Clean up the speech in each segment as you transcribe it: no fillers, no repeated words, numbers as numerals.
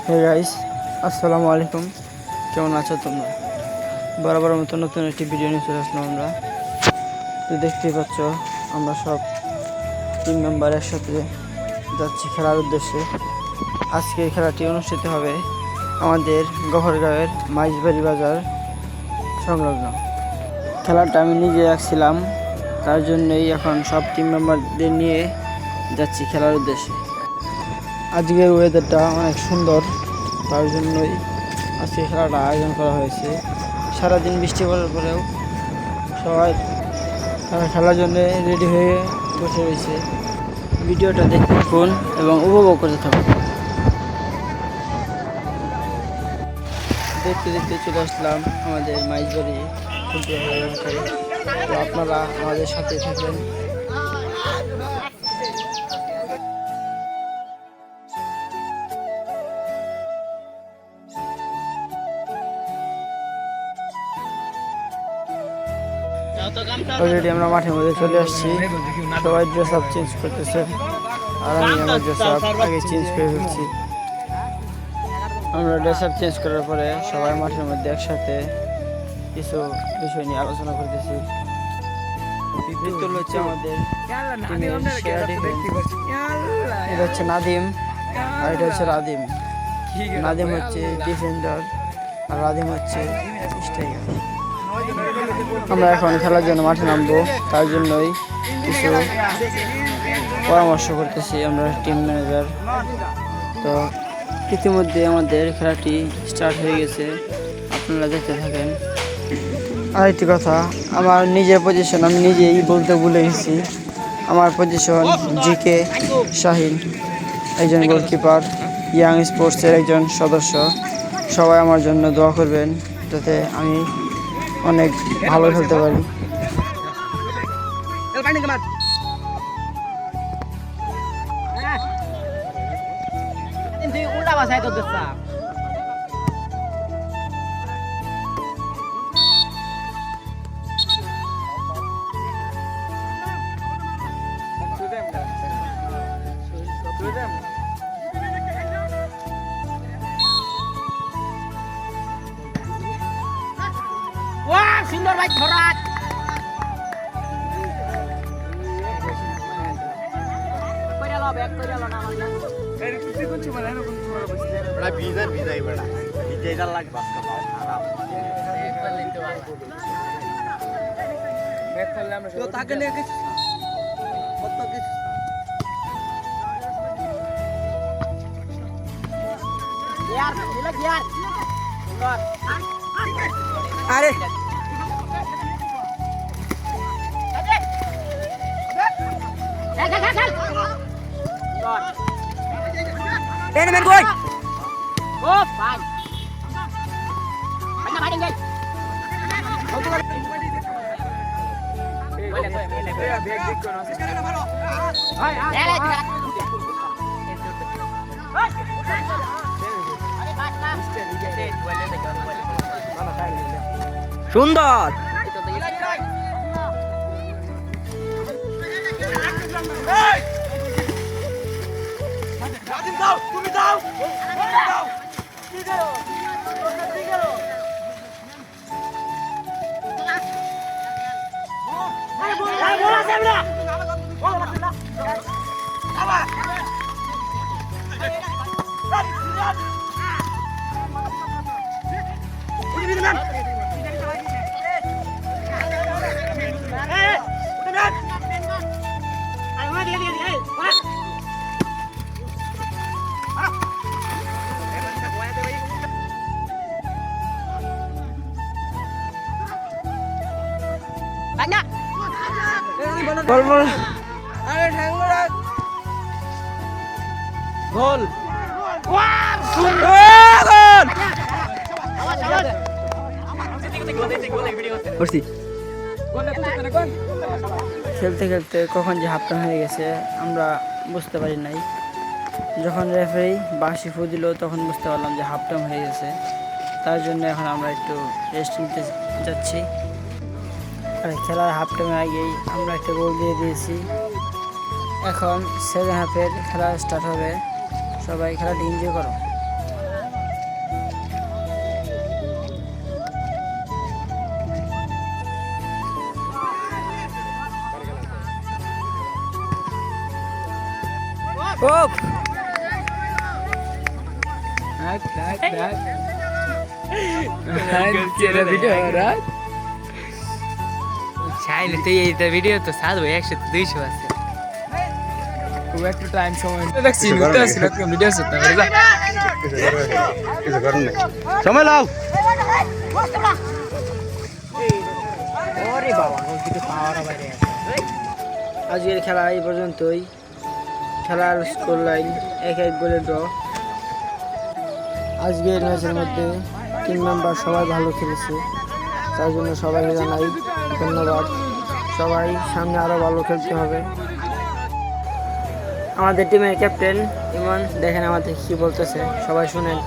Hey guys, আসসালামু আলাইকুম। কেমন আছো তোমরা? বরাবর মতো নতুন একটি ভিডিও নিয়ে চলে আসলাম আমরা। তো দেখতেই পাচ্ছ, আমরা সব টিম মেম্বার একসাথে যাচ্ছি খেলার উদ্দেশ্যে। আজকে এই খেলাটি অনুষ্ঠিত হবে আমাদের গফরগাঁওয়ের মাইজবাড়ি বাজার সংলগ্ন। খেলাটা আমি নিজে রাখছিলাম, তার জন্যই এখন সব টিম মেম্বারদের নিয়ে যাচ্ছি খেলার উদ্দেশ্যে। আজকের ওয়েদারটা অনেক সুন্দর, তার জন্যই আজকে খেলাটা আয়োজন করা হয়েছে। সারাদিন বৃষ্টি পড়ার পরেও সবাই খেলার জন্য রেডি হয়ে বসে রয়েছে। ভিডিওটা দেখতে থাকুন এবং উপভোগ করতে থাকুন। দেখতে দেখতে চলে আসলাম আমাদের মাইজবাড়ি ফুটবল মাঠে। তো আপনারা আমাদের সাথে থাকেন। অলরেডি আমরা মাঠের মধ্যে চলে আসছি। সবাই ড্রেস আপ চেঞ্জ করতেছে, আর আমি আমার ড্রেস আপ আগে চেঞ্জ করে ফেলছি। আমরা ড্রেস আপ চেঞ্জ করার পরে সবাই মাঠের মধ্যে একসাথে কিছু বিষয় নিয়ে আলোচনা করতেছি। বিপুল হচ্ছে আমাদের টিমের সেরা ডিফেন্স। এটা হচ্ছে নাদিম আর এটা হচ্ছে রাদিম। নাদিম হচ্ছে ডিফেন্ডার আর রাদিম হচ্ছে স্ট্রাইকার। আমরা এখন খেলার জন্য মাঠে নামবো, তার জন্যই কিছু পরামর্শ করতেছি আমরা টিম ম্যানেজার। তো ইতিমধ্যে আমাদের খেলাটি স্টার্ট হয়ে গেছে, আপনারা দেখতে থাকেন। আরেকটি কথা, আমার নিজের পজিশন আমি নিজেই বলতে ভুলে গেছি। আমার পজিশন জিকে শাহিন, একজন গোলকিপার, ইয়াং স্পোর্টসের একজন সদস্য। সবাই আমার জন্য দোয়া করবেন যাতে আমি অনেক ভালো খেলতে পারি। সুন্দর ভাই খরাত কইরালো ব্যাক কইরালো না আমার এর কিছু কিছু মানে এরকম করে বসে বড় ভিজাই বড় ভিজাইদার লাগে বাসকা পাও খারাপ এক পার নিতে পারবো ব্যাক করলে আমরা তো তাকে নিয়ে কিছু কত কিছু यार मिला यार अरे Enemen boy. Oh, fine. Mana main guys? সুন্দর banyak gol gol ayo ঠ্যাঙ্গরা গোল ওয়াও গোল করছি খেলতে খেলতে কখন যে হাফ টাইম হয়ে গেছে আমরা বুঝতে পারি নাই। যখন রেফারি বাঁশি ফু দিল তখন বুঝতে পারলাম যে হাফ টাইম হয়ে গেছে। তার জন্য এখন আমরা একটু রেস্ট নিতে যাচ্ছি। আর খেলার হাফ টাইমে আগেই আমরা একটা গোল দিয়ে দিয়েছি। এখন সেকেন্ড হাফের খেলা স্টার্ট হবে। সবাই খেলাটি এনজয় করো। ওপ চাইলে তুই এই ভিডিও তো সাধ 100-200 আছে একটু টাইম সময় দেখছি ভিডিও সময় লাও আজকের খেলা এই পর্যন্তই। খেলার স্কোর লাইন 1-1 গোলে ড্র। আজকের ম্যাচের মধ্যে 3 মেম্বার সবাই ভালো খেলেছে, তার জন্য সবাইকে জানাই ধন্যবাদ। সবাই সামনে আরো ভালো খেলতে হবে। আমাদের টিমের ক্যাপ্টেন ইমন দেখেন আমাদের কি বলতেছে, সবাই শুনেন।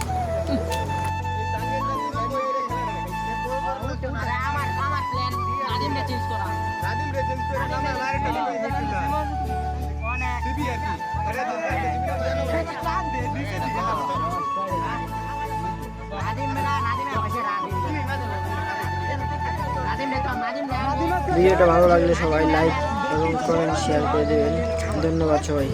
ভিডিওটা ভালো লাগলে সবাই লাইক এবং কমেন্ট শেয়ার করে দেবেন। ধন্যবাদ সবাই।